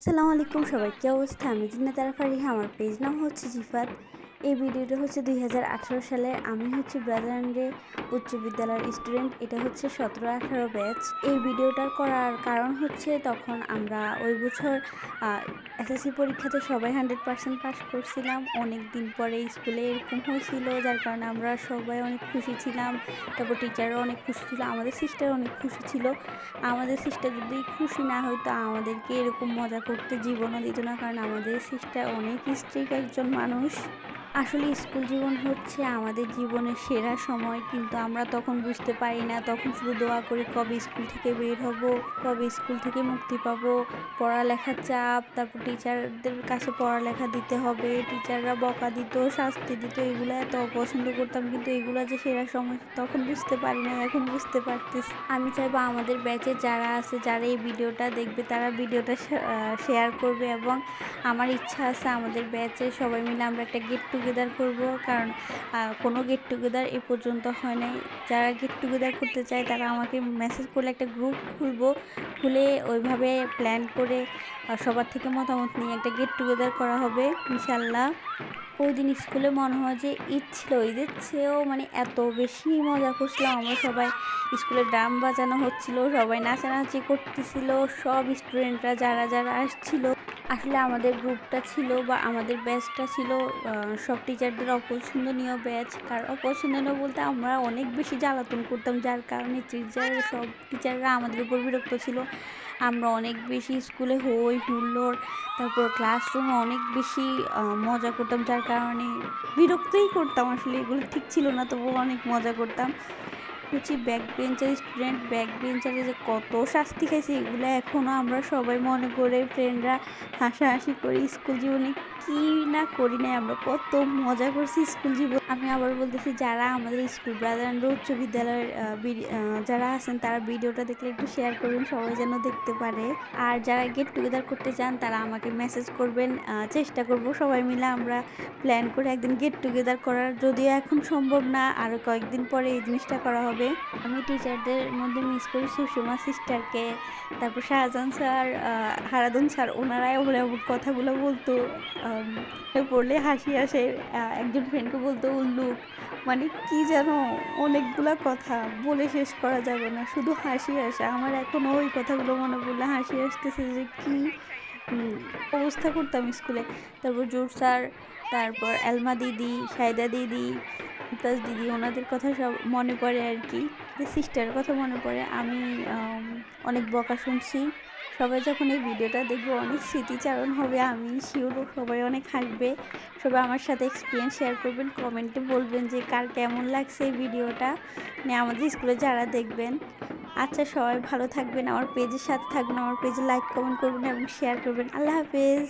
আসসালামু আলাইকুম, সবাই কি অবস্থা? আমি জিন্নাত আরা ফারিহা। আমার পেজ নাম হচ্ছে জিফাত। এই ভিডিওটা হচ্ছে 2018 সালে। আমি হচ্ছে ব্রাদারল্যান্ডে উচ্চ বিদ্যালয়ের স্টুডেন্ট। এটা হচ্ছে 17-18 ব্যাচ। এই ভিডিওটার করার কারণ হচ্ছে তখন আমরা ওই বছর এসএসসি পরীক্ষাতে সবাই 100% পাস করছিলাম। অনেক দিন পরে স্কুলে এরকম হয়েছিল, যার কারণে আমরা সবাই অনেক খুশি ছিলাম। তারপর টিচারও অনেক খুশি ছিল, আমাদের সিস্টার অনেক খুশি ছিল। আমাদের সিস্টার যদি খুশি না হইতো আমাদেরকে এরকম মজা করতে জীবনও দিত না, কারণ আমাদের সিস্টার অনেক স্ট্রিক্ট একজন মানুষ। আসলে স্কুল জীবন হচ্ছে আমাদের জীবনের সেরা সময়, কিন্তু আমরা তখন বুঝতে পারি না। তখন শুধু দোয়া করি কবে স্কুল থেকে বের হব, কবে স্কুল থেকে মুক্তি পাবো। পড়ালেখার চাপ, তারপর টিচারদের কাছে পড়ালেখা দিতে হবে, টিচাররা বকা দিত, শাস্তি দিত, এগুলো এত অপছন্দ করতাম। কিন্তু এগুলো যে সেরা সময় তখন বুঝতে পারি না, এখন বুঝতে পারতেছি। আমি চাইবো আমাদের ব্যাচে যারা আছে, যারা এই ভিডিওটা দেখবে, তারা ভিডিওটা শেয়ার করবে। এবং আমার ইচ্ছা আছে আমাদের ব্যাচে সবাই মিলে আমরা একটা গেট টুগেদার করব, কারণ কোনো গেট টুগেদার এ পর্যন্ত হয় নাই। যারা গেট টুগেদার করতে চায় তারা আমাকে মেসেজ করলে একটা গ্রুপ খুলবো, খুলে ওইভাবে প্ল্যান করে সবার থেকে মতামত নিয়ে একটা গেট টুগেদার করা হবে ইনশাল্লাহ। ওই দিন স্কুলে মনে হয় যে ঈদ ছিল, ঈদের চেয়েও মানে এত বেশি মজা করছিলাম আমরা সবাই। স্কুলে ড্রাম বাজানো হচ্ছিল, সবাই নাচানাচি করতেছিল, সব স্টুডেন্টরা যারা যারা আসছিল। আসলে আমাদের গ্রুপটা ছিল বা আমাদের ব্যাচটা ছিল সব টিচারদের অপছন্দনীয় ব্যাচ। কার অপছন্দনীয় বলতে আমরা অনেক বেশি জ্বালাতন করতাম, যার কারণে সব টিচাররা আমাদের উপর বিরক্ত ছিল। আমরা অনেক বেশি স্কুলে হই হুল্লোড়, তারপর ক্লাসরুমে অনেক বেশি মজা করতাম, যার কারণে বিরক্তই করতাম। আসলে এগুলো ঠিক ছিল না, তবুও অনেক মজা করতাম। হচ্ছে ব্যাক বেঞ্চার স্টুডেন্ট, ব্যাক বেঞ্চারে যে কত শাস্তি খাইছি এগুলো এখনও আমরা সবাই মনে করে ফ্রেন্ডরা হাসাহাসি করি। স্কুল জীবনে কি না করি নাই, আমরা কত মজা করছি স্কুল জীবন। আমি আবার বলতেছি, যারা আমাদের স্কুল ব্রাদারল্যান্ড উচ্চ বিদ্যালয়ের যারা আছেন তারা ভিডিওটা দেখলে একটু শেয়ার করবেন, সবাই যেন দেখতে পারে। আর যারা গেট টুগেদার করতে চান তারা আমাকে মেসেজ করবেন, চেষ্টা করব সবাই মিলে আমরা প্ল্যান করে একদিন গেট টুগেদার করার। যদিও এখন সম্ভব না, আরও কয়েকদিন পরে এই জিনিসটা করা হবে। আমি টিচারদের মধ্যে মিস করি সুষমা সিস্টারকে, তারপর শাহজাহান স্যার, হারাদন স্যার। ওনারাই ওরা কথাগুলো বলতো, পড়লে হাসি আসে। একজন ফ্রেন্ডকে বলতো উল্লুক, মানে কি যেন অনেকগুলা কথা বলে শেষ করা যাবে না, শুধু হাসি আসে। আমার এখনও ওই কথাগুলো মনে পড়লে হাসি আসতেছে যে কি অবস্থা করতাম স্কুলে। তারপর জোর স্যার, তারপর এলমা দিদি, সাইদা দিদি, প্লাস দিদি, ওনাদের কথা সব মনে পড়ে আর কি। সিস্টারের কথা মনে পড়ে। আমি অনেক বকা শুনছি। সবাই যখন এই ভিডিওটা দেখবো অনেক স্মৃতিচারণ হবে, আমি শিওর সবাই অনেক হাসবে। সবাই আমার সাথে এক্সপিরিয়েন্স শেয়ার করবেন, কমেন্টে বলবেন যে কার কেমন লাগছে এই ভিডিওটা, মানে আমাদের স্কুলে যারা দেখবেন। আচ্ছা, সবাই ভালো থাকবেন, আমার পেজের সাথে থাকবেন, আমার পেজে লাইক কমেন্ট করবেন এবং শেয়ার করবেন। আল্লাহ হাফেজ।